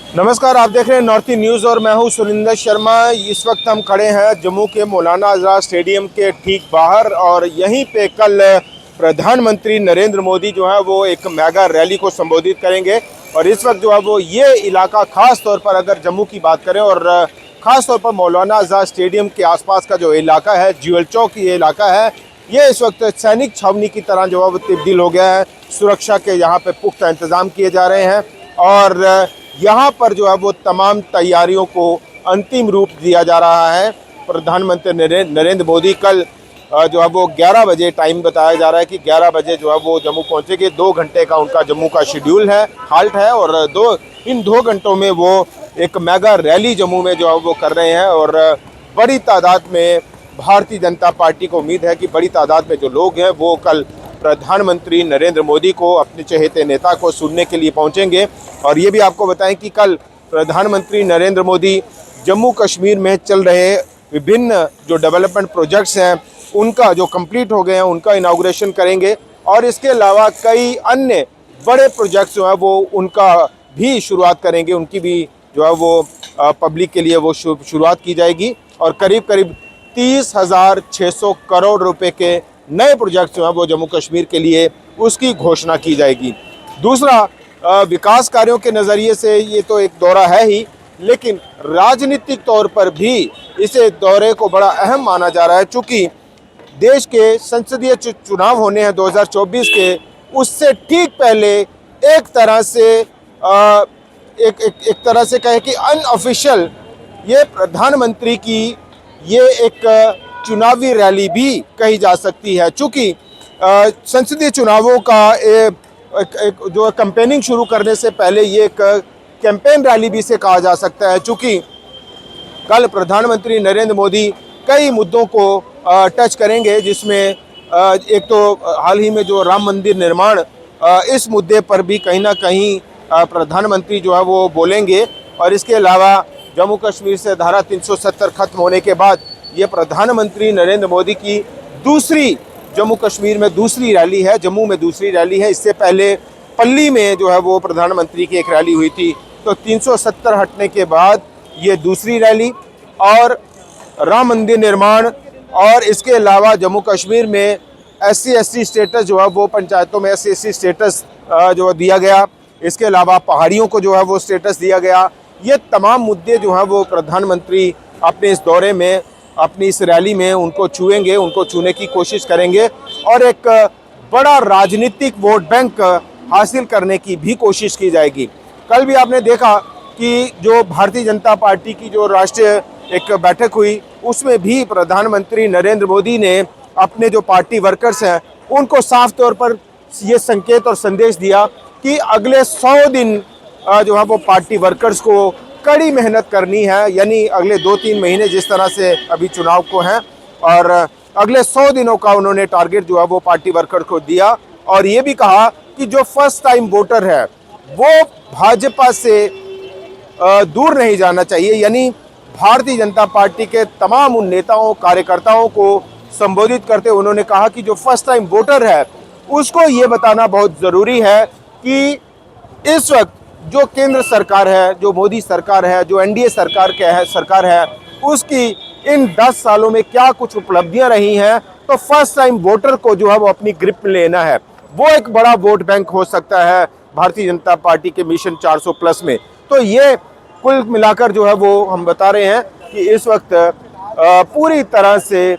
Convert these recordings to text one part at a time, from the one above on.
नमस्कार, आप देख रहे हैं नॉर्थ ईस्ट न्यूज़ और मैं हूं सुनिंदर शर्मा। इस वक्त हम खड़े हैं जम्मू के मौलाना आज़ाद स्टेडियम के ठीक बाहर और यहीं पे कल प्रधानमंत्री नरेंद्र मोदी जो है वो एक मेगा रैली को संबोधित करेंगे। और इस वक्त जो है वो ये इलाका ख़ास तौर पर अगर जम्मू की बात करें और ख़ास तौर पर मौलाना आज़ाद स्टेडियम के आसपास का जो इलाका है, ज्वेल चौक ये इलाका है, ये इस वक्त सैनिक छावनी की तरह जो है वो तब्दील हो गया है। सुरक्षा के यहाँ पे पुख्ता इंतज़ाम किए जा रहे हैं और यहाँ पर जो है वो तमाम तैयारियों को अंतिम रूप दिया जा रहा है। प्रधानमंत्री नरेंद्र मोदी कल जो है वो 11 बजे टाइम बताया जा रहा है कि 11 बजे जो है वो जम्मू पहुँचेंगे। 2 घंटे का उनका जम्मू का शेड्यूल है, हाल्ट है और इन 2 घंटों में वो एक मेगा रैली जम्मू में जो है वो कर रहे हैं। और बड़ी तादाद में भारतीय जनता पार्टी को उम्मीद है कि बड़ी तादाद में जो लोग हैं वो कल प्रधानमंत्री नरेंद्र मोदी को, अपने चहेते नेता को सुनने के लिए पहुंचेंगे। और ये भी आपको बताएं कि कल प्रधानमंत्री नरेंद्र मोदी जम्मू कश्मीर में चल रहे विभिन्न जो डेवलपमेंट प्रोजेक्ट्स हैं उनका जो कंप्लीट हो गए हैं उनका इनाग्रेशन करेंगे। और इसके अलावा कई अन्य बड़े प्रोजेक्ट्स जो है वो उनका भी शुरुआत करेंगे, उनकी भी जो है वो पब्लिक के लिए वो शुरुआत की जाएगी। और करीब करीब 30,600 करोड़ रुपए के नए प्रोजेक्ट्स जो हैं वो जम्मू कश्मीर के लिए उसकी घोषणा की जाएगी। दूसरा, विकास कार्यों के नज़रिए से ये तो एक दौरा है ही, लेकिन राजनीतिक तौर पर भी इसे दौरे को बड़ा अहम माना जा रहा है। चूँकि देश के संसदीय चुनाव होने हैं 2024 के, उससे ठीक पहले एक तरह से कहे कि अनऑफिशियल ये प्रधानमंत्री की ये एक चुनावी रैली भी कही जा सकती है। चूँकि संसदीय चुनावों का एक जो कैंपेनिंग शुरू करने से पहले ये एक कैंपेन रैली भी से कहा जा सकता है। चूँकि कल प्रधानमंत्री नरेंद्र मोदी कई मुद्दों को टच करेंगे, जिसमें एक तो हाल ही में जो राम मंदिर निर्माण, इस मुद्दे पर भी कहीं ना कहीं प्रधानमंत्री जो है वो बोलेंगे। और इसके अलावा जम्मू कश्मीर से धारा 370 खत्म होने के बाद ये प्रधानमंत्री नरेंद्र मोदी की दूसरी जम्मू कश्मीर में दूसरी रैली है, जम्मू में दूसरी रैली है। इससे पहले पल्ली में जो है वो प्रधानमंत्री की एक रैली हुई थी, तो 370 हटने के बाद ये दूसरी रैली। और राम मंदिर निर्माण और इसके अलावा जम्मू कश्मीर में SC/ST स्टेटस जो है वो पंचायतों में SC/ST स्टेटस जो दिया गया, इसके अलावा पहाड़ियों को जो है वो स्टेटस दिया गया। ये तमाम मुद्दे जो हैं वो प्रधानमंत्री अपने इस दौरे में, अपनी इस रैली में उनको छुएंगे, उनको छूने की कोशिश करेंगे और एक बड़ा राजनीतिक वोट बैंक हासिल करने की भी कोशिश की जाएगी। कल भी आपने देखा कि जो भारतीय जनता पार्टी की जो राष्ट्रीय एक बैठक हुई, उसमें भी प्रधानमंत्री नरेंद्र मोदी ने अपने जो पार्टी वर्कर्स हैं उनको साफ तौर पर ये संकेत और संदेश दिया कि अगले 100 दिन जो है वो पार्टी वर्कर्स को कड़ी मेहनत करनी है। यानी अगले 2-3 महीने जिस तरह से अभी चुनाव को हैं, और अगले 100 दिनों का उन्होंने टारगेट जो है वो पार्टी वर्कर को दिया। और ये भी कहा कि जो फर्स्ट टाइम वोटर है वो भाजपा से दूर नहीं जाना चाहिए। यानी भारतीय जनता पार्टी के तमाम उन नेताओं कार्यकर्ताओं को संबोधित करते उन्होंने कहा कि जो फर्स्ट टाइम वोटर है उसको ये बताना बहुत ज़रूरी है कि इस वक्त जो केंद्र सरकार है, जो मोदी सरकार है, जो NDA सरकार है, उसकी इन 10 सालों में क्या कुछ उपलब्धियां रही हैं, तो फर्स्ट टाइम वोटर को जो है वो अपनी ग्रिप में लेना है। वो एक बड़ा वोट बैंक हो सकता है भारतीय जनता पार्टी के मिशन 400+ में। तो ये कुल मिलाकर जो है वो हम बता रहे हैं कि इस वक्त पूरी तरह से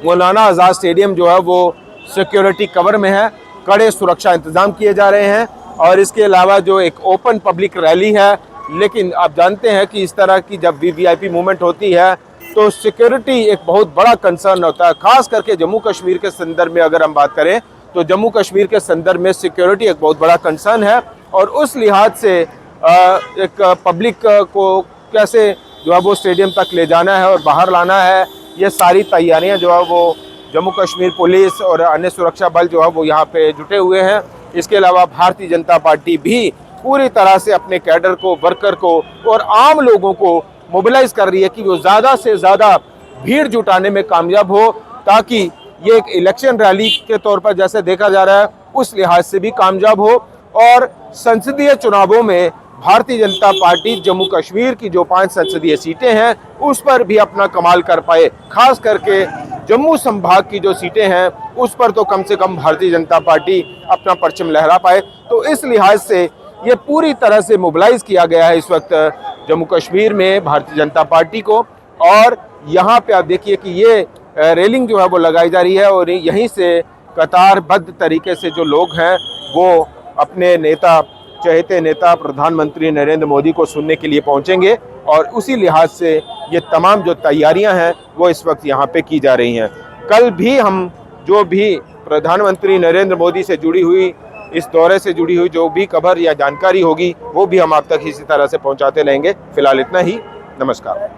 मौलाना आज़ाद स्टेडियम जो है वो सिक्योरिटी कवर में है, कड़े सुरक्षा इंतजाम किए जा रहे हैं। और इसके अलावा जो एक ओपन पब्लिक रैली है, लेकिन आप जानते हैं कि इस तरह की जब VVIP मूवमेंट होती है तो सिक्योरिटी एक बहुत बड़ा कंसर्न होता है। खास करके जम्मू कश्मीर के संदर्भ में अगर हम बात करें तो जम्मू कश्मीर के संदर्भ में सिक्योरिटी एक बहुत बड़ा कंसर्न है। और उस लिहाज से एक पब्लिक को कैसे जो है वो स्टेडियम तक ले जाना है और बाहर लाना है, ये सारी तैयारियां जो है वो जम्मू कश्मीर पुलिस और अन्य सुरक्षा बल जो है वो यहाँ पे जुटे हुए हैं। इसके अलावा भारतीय जनता पार्टी भी पूरी तरह से अपने कैडर को, वर्कर को और आम लोगों को मोबिलाइज कर रही है कि वो ज़्यादा से ज़्यादा भीड़ जुटाने में कामयाब हो, ताकि ये एक इलेक्शन रैली के तौर पर जैसे देखा जा रहा है उस लिहाज से भी कामयाब हो और संसदीय चुनावों में भारतीय जनता पार्टी जम्मू कश्मीर की जो 5 संसदीय सीटें हैं उस पर भी अपना कमाल कर पाए। खास करके जम्मू संभाग की जो सीटें हैं उस पर तो कम से कम भारतीय जनता पार्टी अपना परचम लहरा पाए। तो इस लिहाज से ये पूरी तरह से मोबिलाइज किया गया है इस वक्त जम्मू कश्मीर में भारतीय जनता पार्टी को। और यहाँ पे आप देखिए कि ये रेलिंग जो है वो लगाई जा रही है और यहीं से कतारबद्ध तरीके से जो लोग हैं वो अपने नेता, चहेते नेता प्रधानमंत्री नरेंद्र मोदी को सुनने के लिए पहुंचेंगे। और उसी लिहाज से ये तमाम जो तैयारियां हैं वो इस वक्त यहाँ पे की जा रही हैं। कल भी हम जो भी प्रधानमंत्री नरेंद्र मोदी से जुड़ी हुई, इस दौरे से जुड़ी हुई जो भी खबर या जानकारी होगी वो भी हम आप तक इसी तरह से पहुँचाते रहेंगे। फिलहाल इतना ही, नमस्कार।